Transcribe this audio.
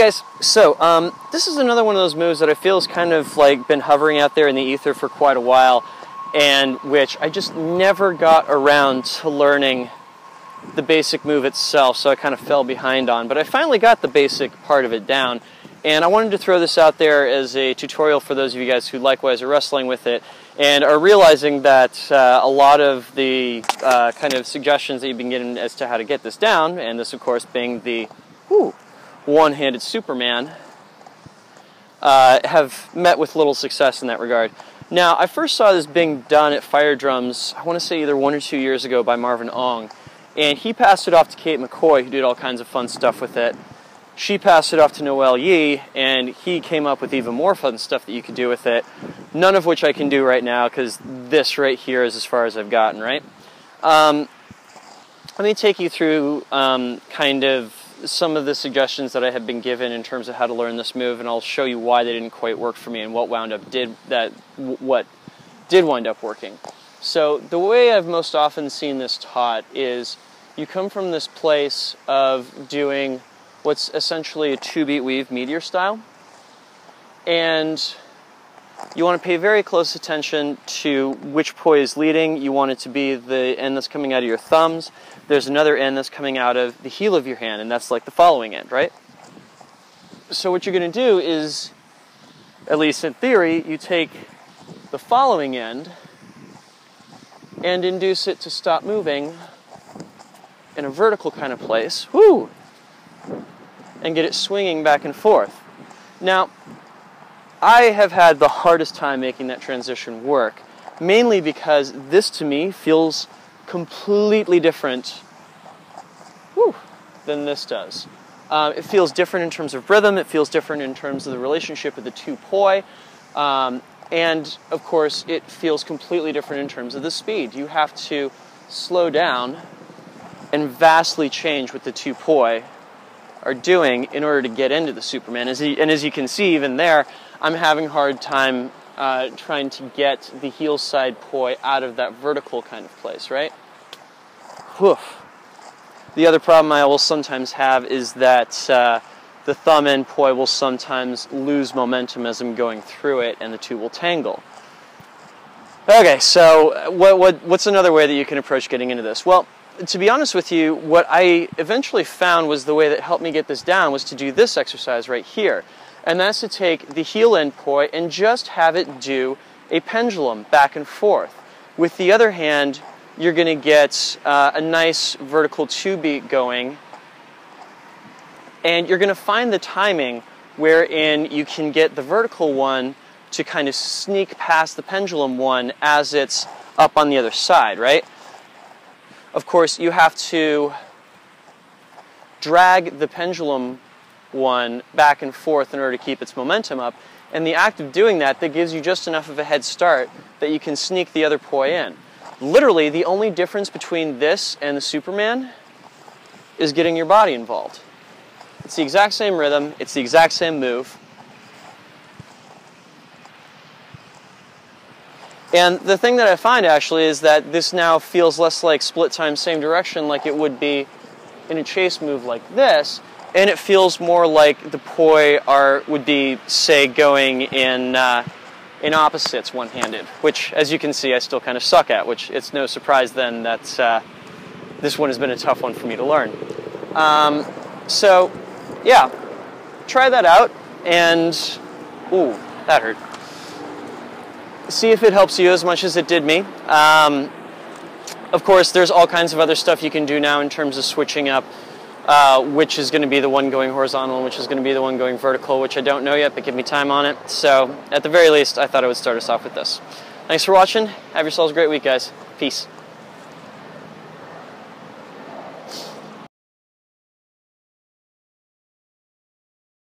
guys, so this is another one of those moves that I feel has kind of like been hovering out there in the ether for quite a while, and which I just never got around to learning the basic move itself, so I kind of fell behind on. But I finally got the basic part of it down, and I wanted to throw this out there as a tutorial for those of you guys who likewise are wrestling with it and are realizing that a lot of the kind of suggestions that you've been getting as to how to get this down, and this of course being the one-handed Superman, have met with little success in that regard. Now, I first saw this being done at Fire Drums, I want to say either 1 or 2 years ago, by Marvin Ong, and he passed it off to Kate McCoy, who did all kinds of fun stuff with it. She passed it off to Noel, and he came up with even more fun stuff that you could do with it, none of which I can do right now, because this right here is as far as I've gotten, right? Let me take you through kind of some of the suggestions that I have been given in terms of how to learn this move, and I'll show you why they didn't quite work for me and what did wind up working. So the way I've most often seen this taught is you come from this place of doing what's essentially a 2-beat weave meteor style, and you want to pay very close attention to which poi is leading. You want it to be the end that's coming out of your thumbs. There's another end that's coming out of the heel of your hand, and that's like the following end, right? So what you're going to do is, at least in theory, you take the following end and induce it to stop moving in a vertical kind of place, and get it swinging back and forth. Now, I have had the hardest time making that transition work, mainly because this to me feels completely different than this does. It feels different in terms of rhythm, it feels different in terms of the relationship of the two poi, and of course it feels completely different in terms of the speed. You have to slow down and vastly change what the two poi are doing in order to get into the Superman. And as you can see, even there, I'm having a hard time trying to get the heel side poi out of that vertical kind of place, right? Whew. The other problem I will sometimes have is that the thumb end poi will sometimes lose momentum as I'm going through it, and the two will tangle. Okay, so what's another way that you can approach getting into this? Well, to be honest with you, what I eventually found was the way that helped me get this down was to do this exercise right here. And that's to take the heel end poi and just have it do a pendulum back and forth. With the other hand, you're going to get a nice vertical 2-beat going, and you're going to find the timing wherein you can get the vertical one to kind of sneak past the pendulum one as it's up on the other side, right? Of course, you have to drag the pendulum one back and forth in order to keep its momentum up, and the act of doing that gives you just enough of a head start that you can sneak the other poi in. Literally, the only difference between this and the Superman is getting your body involved. It's the exact same rhythm, it's the exact same move. And the thing that I find actually is that this now feels less like split time same direction like it would be in a chase move like this, and it feels more like the poi would be, say, going in opposites one-handed, which, as you can see, I still kind of suck at, which it's no surprise then that this one has been a tough one for me to learn. So, yeah, try that out, and, ooh, that hurt. See if it helps you as much as it did me. Of course, there's all kinds of other stuff you can do now in terms of switching up which is going to be the one going horizontal and which is going to be the one going vertical, which I don't know yet, but give me time on it. So, at the very least, I thought I would start us off with this. Thanks for watching. Have yourselves a great week, guys. Peace.